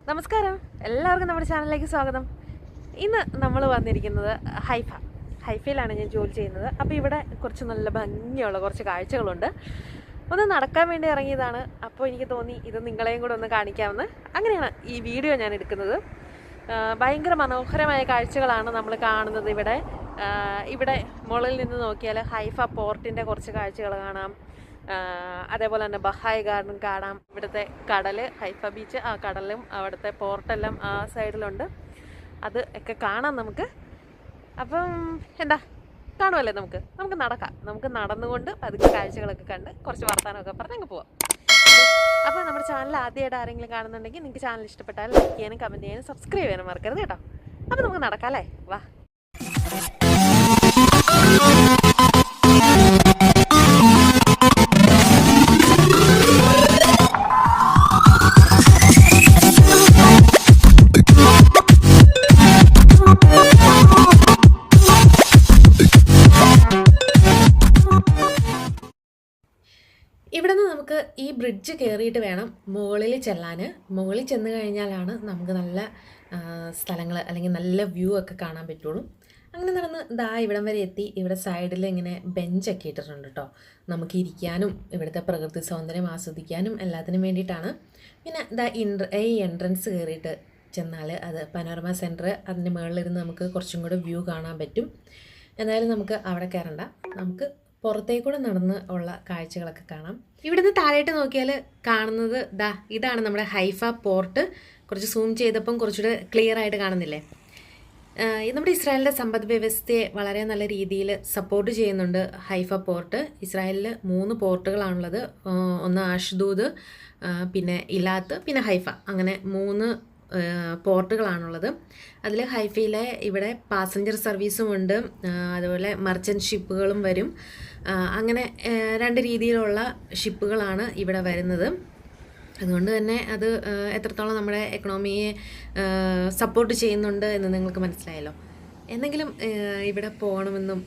നമസ്കാരം, എല്ലാവർക്കും നമ്മുടെ ചാനലിലേക്ക് സ്വാഗതം. ഇന്ന് നമ്മൾ വന്നിരിക്കുന്നത് ഹൈഫയിലാണ് ഞാൻ ജോലി ചെയ്യുന്നത്. അപ്പോൾ ഇവിടെ കുറച്ച് നല്ല ഭംഗിയുള്ള കുറച്ച് കാഴ്ചകളുണ്ട്. ഒന്ന് നടക്കാൻ വേണ്ടി ഇറങ്ങിയതാണ്. അപ്പോൾ എനിക്ക് തോന്നി ഇത് നിങ്ങളെയും കൂടെ ഒന്ന് കാണിക്കാമെന്ന്. അങ്ങനെയാണ് ഈ വീഡിയോ ഞാൻ എടുക്കുന്നത്. ഭയങ്കര മനോഹരമായ കാഴ്ചകളാണ് നമ്മൾ കാണുന്നത്. ഇവിടെ മുകളിൽ നിന്ന് നോക്കിയാൽ ഹൈഫ പോർട്ടിൻ്റെ കുറച്ച് കാഴ്ചകൾ കാണാം. അതേപോലെ തന്നെ ബഹായ് ഗാർഡൻ കാണാം. ഇവിടുത്തെ കടൽ, ഹൈഫ ബീച്ച്, ആ കടലും അവിടുത്തെ പോർട്ടെല്ലാം ആ സൈഡിലുണ്ട്. അത് ഒക്കെ കാണാം നമുക്ക്. അപ്പം എന്താ കാണുമല്ലേ, നമുക്ക് നടക്കാം. നമുക്ക് നടന്നുകൊണ്ട് പതുക്കെ കാഴ്ചകളൊക്കെ കണ്ട് കുറച്ച് വർത്താനമൊക്കെ പറഞ്ഞ് അങ്ങ് പോവാം. അപ്പോൾ നമ്മുടെ ചാനൽ ആദ്യമായിട്ട് ആരെങ്കിലും കാണുന്നുണ്ടെങ്കിൽ നിങ്ങൾക്ക് ചാനൽ ഇഷ്ടപ്പെട്ടാൽ ലൈക്ക് ചെയ്യാനും കമൻറ്റ് ചെയ്യാനും സബ്സ്ക്രൈബ് ചെയ്യാനും മറക്കരുത് കേട്ടോ. അപ്പോൾ നമുക്ക് നടക്കാം അല്ലേ, വാ. ഇവിടെ നിന്ന് നമുക്ക് ഈ ബ്രിഡ്ജ് കയറിയിട്ട് വേണം മുകളിൽ ചെല്ലാൻ. മുകളിൽ ചെന്ന് കഴിഞ്ഞാലാണ് നമുക്ക് നല്ല സ്ഥലങ്ങൾ അല്ലെങ്കിൽ നല്ല വ്യൂ ഒക്കെ കാണാൻ പറ്റുള്ളൂ. അങ്ങനെ നടന്ന് ഇവിടം വരെ എത്തി. ഇവിടെ സൈഡിൽ ഇങ്ങനെ ബെഞ്ചൊക്കെ ഇട്ടിട്ടുണ്ട് കേട്ടോ. നമുക്ക് ഇരിക്കാനും ഇവിടുത്തെ പ്രകൃതി സൗന്ദര്യം ആസ്വദിക്കാനും എല്ലാത്തിനും വേണ്ടിയിട്ടാണ്. പിന്നെ ഈ എൻട്രൻസ് കയറിയിട്ട് ചെന്നാൽ അത് പനോരമ സെൻറ്റർ, അതിൻ്റെ മുകളിലിരുന്ന് നമുക്ക് കുറച്ചും കൂടെ വ്യൂ കാണാൻ പറ്റും. എന്തായാലും നമുക്ക് അവിടെ കയറണ്ട, നമുക്ക് പുറത്തേക്കൂടെ നടന്ന് ഉള്ള കാഴ്ചകളൊക്കെ കാണാം. ഇവിടുന്ന് താഴേട്ട് നോക്കിയാൽ കാണുന്നത് ഇതാണ് നമ്മുടെ ഹൈഫ പോർട്ട്. കുറച്ച് സൂം ചെയ്തപ്പം കുറച്ചുകൂടെ ക്ലിയർ ആയിട്ട് കാണുന്നില്ലേ? നമ്മുടെ ഇസ്രായേലിൻ്റെ സമ്പദ് വ്യവസ്ഥയെ വളരെ നല്ല രീതിയിൽ സപ്പോർട്ട് ചെയ്യുന്നുണ്ട് ഹൈഫ പോർട്ട്. ഇസ്രായേലിൽ 3 പോർട്ടുകളാണുള്ളത്. ഒന്ന് അഷ്ദൂദ്, പിന്നെ ഇലാത്ത്, പിന്നെ ഹൈഫ. അങ്ങനെ 3 പോർട്ടുകളാണുള്ളത്. അതിൽ ഹൈഫയിലെ ഇവിടെ പാസഞ്ചർ സർവീസും ഉണ്ട്, അതുപോലെ മർച്ചൻറ്റ് ഷിപ്പുകളും വരും. അങ്ങനെ 2 രീതിയിലുള്ള ഷിപ്പുകളാണ് ഇവിടെ വരുന്നത്. അതുകൊണ്ട് തന്നെ അത് എത്രത്തോളം നമ്മുടെ എക്കണോമിയെ സപ്പോർട്ട് ചെയ്യുന്നുണ്ട് എന്ന് നിങ്ങൾക്ക് മനസ്സിലായല്ലോ. എന്തെങ്കിലും ഇവിടെ പോകണമെന്നും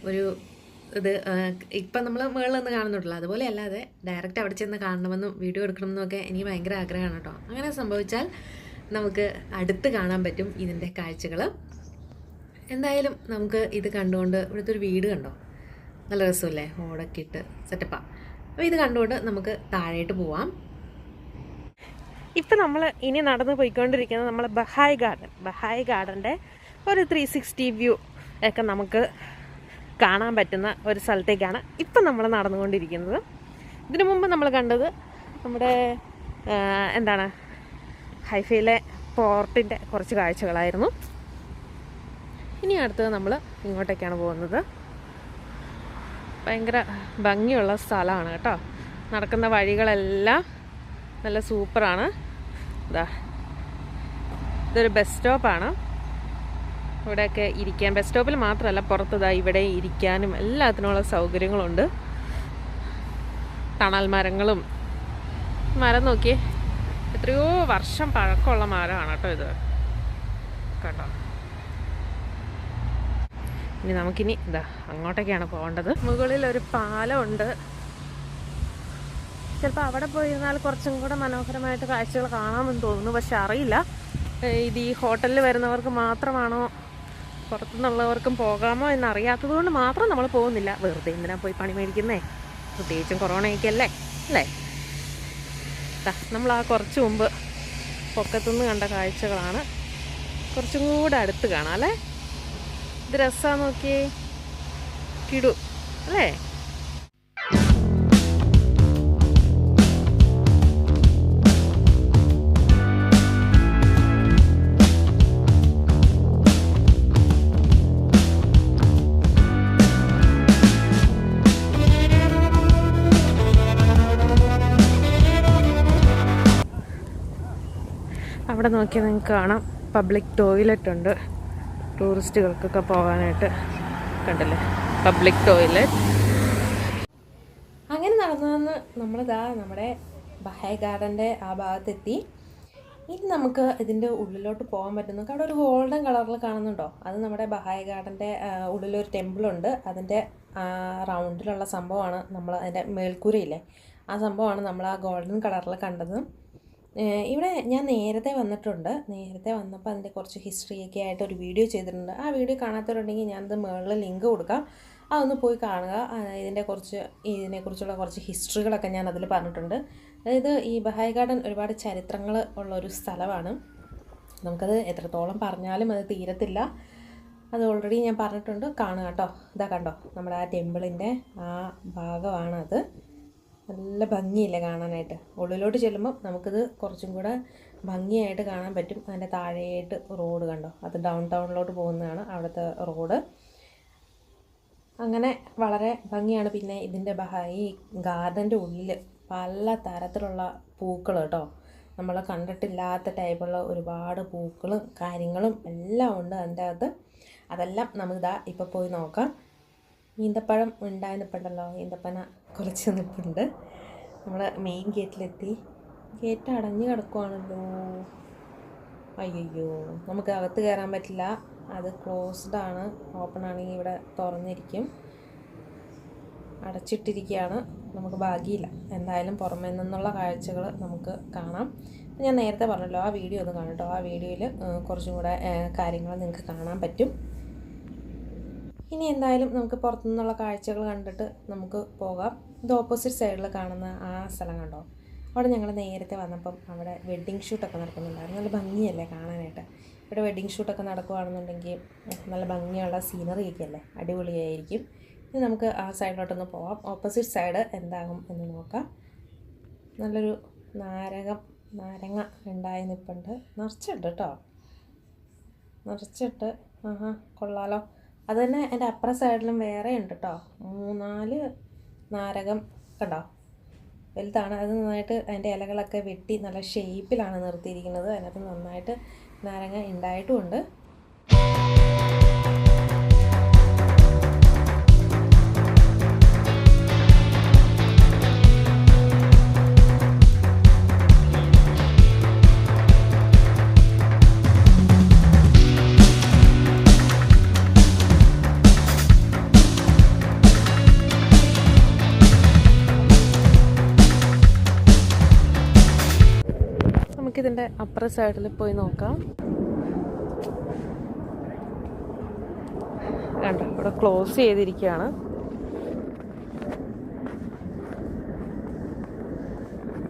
ഇപ്പം നമ്മൾ മുകളിൽ നിന്ന് കാണുന്നുണ്ടല്ലോ, അതുപോലെ അല്ലാതെ ഡയറക്റ്റ് അവിടെ ചെന്ന് കാണണമെന്നും വീഡിയോ എടുക്കണമെന്നും ഒക്കെ എനിക്ക് ഭയങ്കര ആഗ്രഹമാണ് കേട്ടോ. അങ്ങനെ സംഭവിച്ചാൽ നമുക്ക് അടുത്ത് കാണാൻ പറ്റും ഇതിൻ്റെ കാഴ്ചകൾ. എന്തായാലും നമുക്ക് ഇത് കണ്ടുകൊണ്ട് ഇവിടുത്തെ ഒരു വീട് കണ്ടോ, നല്ല രസമല്ലേ, ഓടൊക്കെ ഇട്ട് സെറ്റപ്പാണ്. അപ്പോൾ ഇത് കണ്ടുകൊണ്ട് നമുക്ക് താഴേട്ട് പോവാം. ഇപ്പം നമ്മൾ ഇനി നടന്ന് പോയിക്കൊണ്ടിരിക്കുന്നത് നമ്മൾ ബഹായ് ഗാർഡൻ്റെ ഒരു 360 വ്യൂ ഒക്കെ നമുക്ക് കാണാൻ പറ്റുന്ന ഒരു സ്ഥലത്തേക്കാണ് ഇപ്പം നമ്മൾ നടന്നുകൊണ്ടിരിക്കുന്നത്. ഇതിനു മുമ്പ് നമ്മൾ കണ്ടത് നമ്മുടെ ഹൈഫയിലെ പോർട്ടിൻ്റെ കുറച്ച് കാഴ്ചകളായിരുന്നു. ഇനി അടുത്തത് നമ്മൾ ഇങ്ങോട്ടേക്കാണ് പോകുന്നത്. ഭയങ്കര ഭംഗിയുള്ള സ്ഥലമാണ് കേട്ടോ. നടക്കുന്ന വഴികളെല്ലാം നല്ല സൂപ്പറാണ്. ഇതൊരു ബസ് സ്റ്റോപ്പാണ്. ഇവിടെയൊക്കെ ഇരിക്കാൻ, ബസ് സ്റ്റോപ്പിൽ മാത്രമല്ല പുറത്ത് ഇവിടെ ഇരിക്കാനും എല്ലാത്തിനുള്ള സൗകര്യങ്ങളുണ്ട്. തണൽ മരങ്ങളും, മരം നോക്കിയേ, എത്രയോ വർഷം പഴക്കമുള്ള മരമാണ് കേട്ടോ ഇത്, കേട്ടോ. ഇനി നമുക്കിനി അങ്ങോട്ടേക്കാണ് പോകേണ്ടത്. മുകളിൽ ഒരു പാലമുണ്ട്. ചിലപ്പോൾ അവിടെ പോയിരുന്നാൽ കുറച്ചും കൂടെ മനോഹരമായിട്ട് കാഴ്ചകൾ കാണാമെന്ന് തോന്നുന്നു. പക്ഷെ അറിയില്ല, ഇത് ഈ ഹോട്ടലിൽ വരുന്നവർക്ക് മാത്രമാണോ പുറത്തുനിന്നുള്ളവർക്കും പോകാമോ എന്നറിയാത്തത് കൊണ്ട് മാത്രം നമ്മൾ പോകുന്നില്ല. വെറുതെ എന്തിനാ പോയി പണി മേടിക്കുന്നേ, പ്രത്യേകിച്ചും കൊറോണയൊക്കെ അല്ലേ. നമ്മൾ ആ കുറച്ച് മുമ്പ് പൊക്കത്തുനിന്ന് കണ്ട കാഴ്ചകളാണ്. കുറച്ചും കൂടെ അടുത്ത് കാണാം അല്ലേ. ഇത് രസമാണ്, നോക്കിയേ, കിടു അല്ലേ. അവിടെ നോക്കിയാൽ നിങ്ങൾക്ക് കാണാം, പബ്ലിക് ടോയ്ലറ്റ് ഉണ്ട് ടൂറിസ്റ്റുകൾക്കൊക്കെ പോകാനായിട്ട്. കണ്ടില്ലേ, പബ്ലിക് ടോയ്ലറ്റ്. അങ്ങനെ നടന്നു നമ്മൾ നമ്മുടെ ബഹായ് ഗാർഡൻ്റെ ആ ഭാഗത്തെത്തി. ഇനി നമുക്ക് ഇതിൻ്റെ ഉള്ളിലോട്ട് പോകാൻ പറ്റുന്നു. അവിടെ ഒരു ഗോൾഡൻ കളറിൽ കാണുന്നുണ്ടോ, അത് നമ്മുടെ ബഹായ് ഗാർഡൻ്റെ ഉള്ളിലൊരു ടെമ്പിളുണ്ട്. അതിൻ്റെ റൗണ്ടിലുള്ള സംഭവമാണ്, നമ്മൾ അതിൻ്റെ മേൽക്കൂരയില്ലേ, ആ സംഭവമാണ് നമ്മൾ ആ ഗോൾഡൻ കളറിൽ കണ്ടത്. ഇവിടെ ഞാൻ നേരത്തെ വന്നിട്ടുണ്ട്. നേരത്തെ വന്നപ്പോൾ അതിൻ്റെ കുറച്ച് ഹിസ്റ്ററിയൊക്കെ ആയിട്ട് ഒരു വീഡിയോ ചെയ്തിട്ടുണ്ട്. ആ വീഡിയോ കാണാത്തവരുണ്ടെങ്കിൽ ഞാനത് മുകളിൽ ലിങ്ക് കൊടുക്കാം, അതൊന്ന് പോയി കാണുക. ഇതിനെക്കുറിച്ചുള്ള കുറച്ച് ഹിസ്റ്ററികളൊക്കെ ഞാൻ അതിൽ പറഞ്ഞിട്ടുണ്ട്. അതായത് ഈ ബഹായ് ഗാർഡൻ ഒരുപാട് ചരിത്രങ്ങൾ ഉള്ളൊരു സ്ഥലമാണ്. നമുക്കത് എത്രത്തോളം പറഞ്ഞാലും അത് തീരത്തില്ല. അത് ഓൾറെഡി ഞാൻ പറഞ്ഞിട്ടുണ്ട്, കാണുക കേട്ടോ. ഇതാ കണ്ടോ, നമ്മുടെ ആ ടെമ്പിളിൻ്റെ ആ ഭാഗമാണത്. നല്ല ഭംഗിയില്ലേ കാണാനായിട്ട്. ഉള്ളിലോട്ട് ചെല്ലുമ്പോൾ നമുക്കിത് കുറച്ചും കൂടെ ഭംഗിയായിട്ട് കാണാൻ പറ്റും. അതിൻ്റെ താഴെയായിട്ട് റോഡ് കണ്ടോ, അത് ഡൗൺ ടൗണിലോട്ട് പോകുന്നതാണ് അവിടുത്തെ റോഡ്. അങ്ങനെ വളരെ ഭംഗിയാണ്. പിന്നെ ഇതിൻ്റെ ഈ ഗാർഡൻ്റെ ഉള്ളിൽ പല തരത്തിലുള്ള പൂക്കൾ കേട്ടോ, നമ്മൾ കണ്ടിട്ടില്ലാത്ത ടൈപ്പുള്ള ഒരുപാട് പൂക്കളും കാര്യങ്ങളും എല്ലാം ഉണ്ട് അതിൻ്റെ അകത്ത്. അതെല്ലാം നമുക്കിതാ ഇപ്പോൾ പോയി നോക്കാം. ഈന്തപ്പഴം ഉണ്ടായി നിൽപ്പുണ്ടല്ലോ, ഈന്തപ്പന കുറച്ച് നിൽപ്പുണ്ട്. നമ്മൾ മെയിൻ ഗേറ്റിലെത്തി. ഗേറ്റ് അടഞ്ഞു കിടക്കുവാണല്ലോ. അയ്യോ, നമുക്ക് അകത്ത് കയറാൻ പറ്റില്ല, അത് ക്ലോസ്ഡ് ആണ്. ഓപ്പൺ ആണെങ്കിൽ ഇവിടെ തുറന്നിരിക്കും, അടച്ചിട്ടിരിക്കുകയാണ്. നമുക്ക് ഭാഗ്യമില്ല. എന്തായാലും പുറമേ നിന്നുള്ള കാഴ്ചകൾ നമുക്ക് കാണാം. ഞാൻ നേരത്തെ പറഞ്ഞല്ലോ, ആ വീഡിയോ ഒന്ന് കാണട്ടോ. ആ വീഡിയോയിൽ കുറച്ചും കൂടെ കാര്യങ്ങൾ നിങ്ങൾക്ക് കാണാൻ പറ്റും. ഇനി എന്തായാലും നമുക്ക് പുറത്തുനിന്നുള്ള കാഴ്ചകൾ കണ്ടിട്ട് നമുക്ക് പോകാം. ഇത് ഓപ്പോസിറ്റ് സൈഡിൽ കാണുന്ന ആ സ്ഥലം കണ്ടോ, അവിടെ ഞങ്ങൾ നേരത്തെ വന്നപ്പം അവിടെ വെഡ്ഡിങ് ഷൂട്ടൊക്കെ നടക്കുന്നുണ്ടായിരുന്നു. നല്ല ഭംഗിയല്ലേ കാണാനായിട്ട്. ഇവിടെ വെഡ്ഡിങ് ഷൂട്ടൊക്കെ നടക്കുകയാണെന്നുണ്ടെങ്കിൽ നല്ല ഭംഗിയുള്ള സീനറിയൊക്കെ അല്ലേ, അടിപൊളിയായിരിക്കും. ഇനി നമുക്ക് ആ സൈഡിലോട്ടൊന്ന് പോവാം. ഓപ്പോസിറ്റ് സൈഡ് എന്താകും എന്ന് നോക്കാം. നല്ലൊരു നാരങ്ങ ഉണ്ടായി നിൽപ്പുണ്ട്. നിറച്ചിട്ട് കേട്ടോ, നിറച്ചിട്ട്. കൊള്ളാലോ. അത് തന്നെ എൻ്റെ അപ്പുറ സൈഡിലും വേറെ ഉണ്ട് കേട്ടോ. 3-4 നാരകം കണ്ടോ, വലുതാണ്. അത് നന്നായിട്ട് അതിൻ്റെ ഇലകളൊക്കെ വെട്ടി നല്ല ഷേപ്പിലാണ് നിർത്തിയിരിക്കുന്നത്. അതിനകത്ത് നന്നായിട്ട് നാരങ്ങ ഉണ്ടായിട്ടുമുണ്ട്. ഇതിൻ്റെ അപ്പുറ സൈഡിൽ പോയി നോക്കാം. കണ്ടോ, ഇവിടെ ക്ലോസ് ചെയ്തിരിക്കുകയാണ്.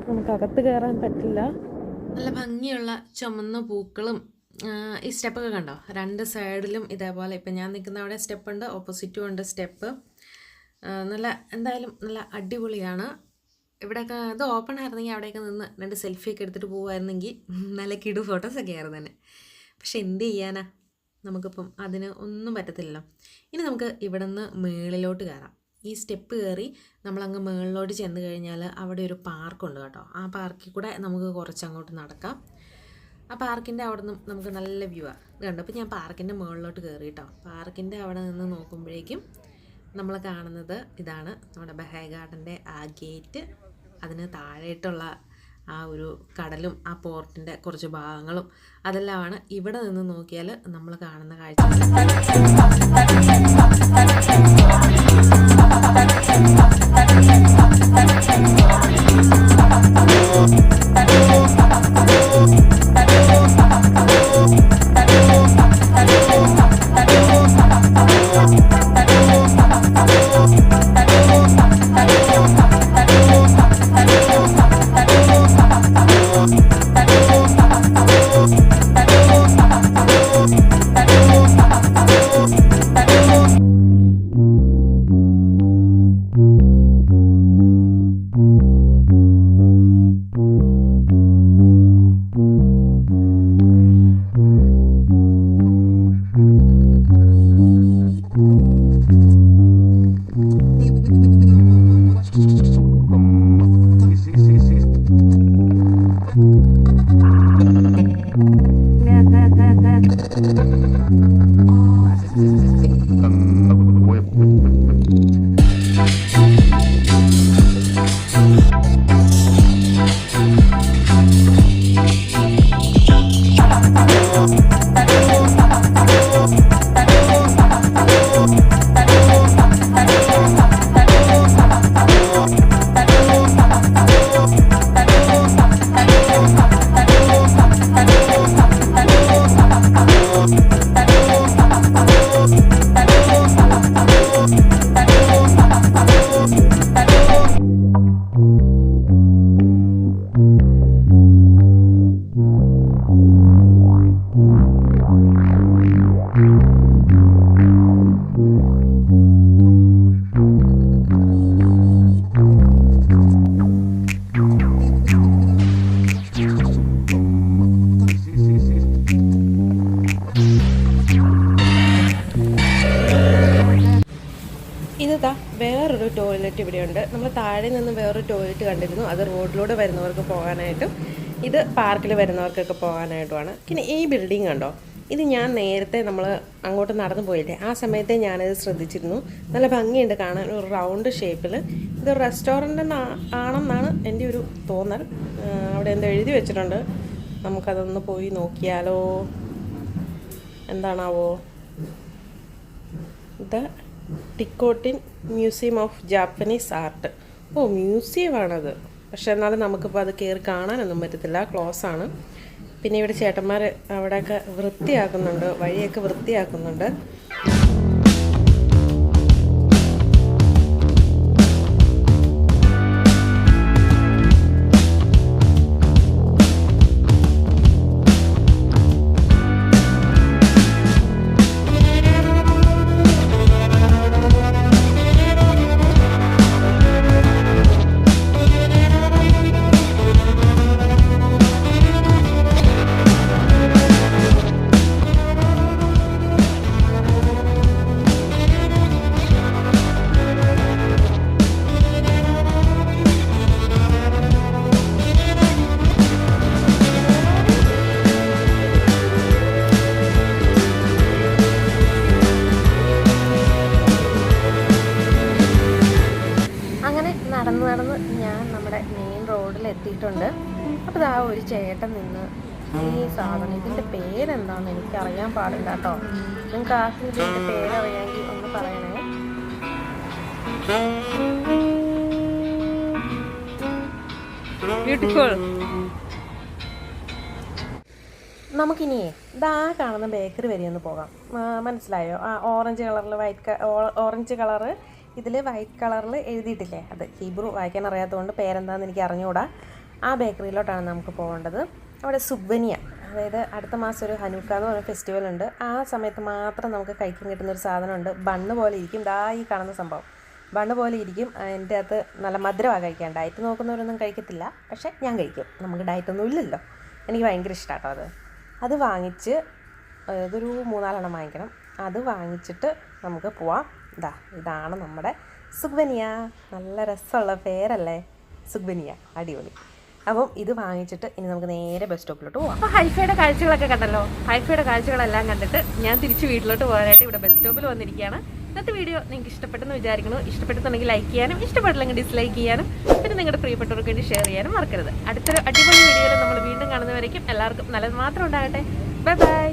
നമുക്കകത്ത് കയറാൻ പറ്റില്ല. നല്ല ഭംഗിയുള്ള ചുമന്ന പൂക്കളും ഈ സ്റ്റെപ്പൊക്കെ കണ്ടോ, 2 സൈഡിലും ഇതേപോലെ. ഇപ്പം ഞാൻ നിൽക്കുന്ന അവിടെ സ്റ്റെപ്പുണ്ട്, ഓപ്പോസിറ്റും ഉണ്ട് സ്റ്റെപ്പ്. എന്തായാലും നല്ല അടിപൊളിയാണ്. ഇവിടെയൊക്കെ ഇത് ഓപ്പൺ ആയിരുന്നെങ്കിൽ അവിടെയൊക്കെ നിന്ന് 2 സെൽഫിയൊക്കെ എടുത്തിട്ട് പോകുമായിരുന്നെങ്കിൽ നല്ല കിടു ഫോട്ടോസൊക്കെ ആയിരുന്നു തന്നെ. പക്ഷെ എന്ത് ചെയ്യാനാ, നമുക്കിപ്പം അതിന് ഒന്നും പറ്റത്തില്ലല്ലോ. ഇനി നമുക്ക് ഇവിടെ നിന്ന് മേളിലോട്ട് കയറാം. ഈ സ്റ്റെപ്പ് കയറി നമ്മളങ്ങ് മേളിലോട്ട് ചെന്ന് കഴിഞ്ഞാൽ അവിടെ ഒരു പാർക്കുണ്ട് കേട്ടോ. ആ പാർക്കിൽ കൂടെ നമുക്ക് കുറച്ചങ്ങോട്ട് നടക്കാം. ആ പാർക്കിൻ്റെ അവിടെ നിന്നും നമുക്ക് നല്ല വ്യൂ ആണ്. ഇത് കണ്ടോ, അപ്പോൾ ഞാൻ പാർക്കിൻ്റെ മുകളിലോട്ട് കയറി കേട്ടോ. പാർക്കിൻ്റെ അവിടെ നിന്ന് നോക്കുമ്പോഴേക്കും നമ്മൾ കാണുന്നത് ഇതാണ്, നമ്മുടെ ബഹായ് ഗാർഡൻ്റെ ആ ഗേറ്റ്. അതിന് താഴെയിട്ടുള്ള ആ ഒരു കടലും ആ പോർട്ടിൻ്റെ കുറച്ച് ഭാഗങ്ങളും അതെല്ലാമാണ് ഇവിടെ നിന്ന് നോക്കിയാൽ നമ്മൾ കാണുന്ന കാഴ്ച. ടോയ്ലറ്റ് ഇവിടെയുണ്ട്. നമ്മൾ താഴെ നിന്ന് വേറൊരു ടോയ്ലറ്റ് കണ്ടിരുന്നു, അത് റോഡിലൂടെ വരുന്നവർക്ക് പോകാനായിട്ടും ഇത് പാർക്കിൽ വരുന്നവർക്കൊക്കെ പോകാനായിട്ടുമാണ്. പിന്നെ ഈ ബിൽഡിംഗ് കണ്ടോ, ഇത് ഞാൻ നേരത്തെ നമ്മൾ അങ്ങോട്ട് നടന്നു പോയില്ലേ, ആ സമയത്തെ ഞാനത് ശ്രദ്ധിച്ചിരുന്നു. നല്ല ഭംഗിയുണ്ട് കാണാൻ, ഒരു റൗണ്ട് ഷേപ്പിൽ. ഇത് റെസ്റ്റോറൻ്റ് ആണെന്നാണ് എൻ്റെ ഒരു തോന്നൽ. അവിടെ എന്തോ എഴുതി വെച്ചിട്ടുണ്ട്, നമുക്കതൊന്ന് പോയി നോക്കിയാലോ. എന്താണാവോ? The Tikotin museum of Japanese art. ഓ, മ്യൂസിയമാണത്. പക്ഷെ എന്നാലും നമുക്കിപ്പോൾ അത് കയറി കാണാനൊന്നും പറ്റത്തില്ല, ക്ലോസ് ആണ്. പിന്നെ ഇവിടെ ചേട്ടന്മാർ അവിടെയൊക്കെ വൃത്തിയാക്കുന്നുണ്ട്, വഴിയൊക്കെ വൃത്തിയാക്കുന്നുണ്ട്. നടന്ന് ഞാൻ നമ്മുടെ മെയിൻ റോഡിൽ എത്തിയിട്ടുണ്ട്. അപ്പോൾ ഇതാ ഒരു ചേട്ടൻ നിന്ന് ഈ സാധനം, ഇതിൻ്റെ പേരെന്താണെന്ന് എനിക്കറിയാൻ പാടില്ല കേട്ടോ. നിങ്ങൾക്ക് ആർക്കും ഇതിൻ്റെ പേരറിയാമെങ്കിൽ ഒന്ന് പറയണേ. ബ്യൂട്ടിഫുൾ. നമുക്കിനിയേ ഇതാ കാണുന്ന ബേക്കറി വരെ ഒന്ന് പോകാം. മനസ്സിലായോ? ആ ഓറഞ്ച് കളറിൽ ഓറഞ്ച് കളറ് ഇതിൽ വൈറ്റ് കളറിൽ എഴുതിയിട്ടില്ലേ, അത് ഹീബ്രു വായിക്കാൻ അറിയാത്തതുകൊണ്ട് പേരെന്താണെന്ന് എനിക്ക് അറിഞ്ഞുകൂടാ. ആ ബേക്കറിയിലോട്ടാണ് നമുക്ക് പോകേണ്ടത്. അവിടെ സുബ്ബനിയ, അതായത് അടുത്ത മാസം ഒരു ഹനൂക്ക എന്ന് പറഞ്ഞ ഫെസ്റ്റിവൽ ഉണ്ട്. ആ സമയത്ത് മാത്രം നമുക്ക് കഴിക്കാൻ കിട്ടുന്നൊരു സാധനമുണ്ട്. ബണ്ണ് പോലെ ഇരിക്കും, ദാ ഈ കാണുന്ന സംഭവം ബണ്ണ് പോലെ ഇരിക്കും. അതിൻ്റെ അകത്ത് നല്ല മധുരമാണ് കഴിക്കാൻ. ഡയറ്റ് നോക്കുന്നവരൊന്നും കഴിക്കത്തില്ല, പക്ഷേ ഞാൻ കഴിക്കും. നമുക്ക് ഡയറ്റൊന്നും ഇല്ലല്ലോ. എനിക്ക് ഭയങ്കര ഇഷ്ടമാട്ടോ അത് വാങ്ങിച്ച്, ഇതൊരു 3-4 വാങ്ങിക്കണം. അത് വാങ്ങിച്ചിട്ട് നമുക്ക് പോവാം. ഇതാണ് നമ്മുടെ സുബ്ബനിയ. നല്ല രസമുള്ള പേരല്ലേ, സുബ്ബനിയ, അടിപൊളി. അപ്പം ഇത് വാങ്ങിച്ചിട്ട് ഇനി നമുക്ക് നേരെ ബസ് സ്റ്റോപ്പിലോട്ട് പോകാം. അപ്പോൾ ഹൈഫയുടെ കാഴ്ചകളൊക്കെ കണ്ടല്ലോ. ഹൈഫയുടെ കാഴ്ചകളെല്ലാം കണ്ടിട്ട് ഞാൻ തിരിച്ച് വീട്ടിലോട്ട് പോകാനായിട്ട് ഇവിടെ ബസ് സ്റ്റോപ്പിൽ വന്നിരിക്കുകയാണ്. ഇന്നത്തെ വീഡിയോ നിങ്ങൾക്ക് ഇഷ്ടപ്പെട്ടെന്ന് വിചാരിക്കുന്നു. ഇഷ്ടപ്പെട്ടെന്നുണ്ടെങ്കിൽ ലൈക്ക് ചെയ്യാനും, ഇഷ്ടപ്പെട്ടില്ലെങ്കിൽ ഡിസ്ലൈക്ക് ചെയ്യാനും, പിന്നെ നിങ്ങളുടെ പ്രിയപ്പെട്ടവർക്ക് വേണ്ടി ഷെയർ ചെയ്യാനും മറക്കരുത്. അടുത്തൊരു അടിപൊളി വീഡിയോയിൽ നമ്മൾ വീണ്ടും കാണുന്നവരേക്കും എല്ലാവർക്കും നല്ലത് മാത്രം ഉണ്ടാകട്ടെ. Bye bye.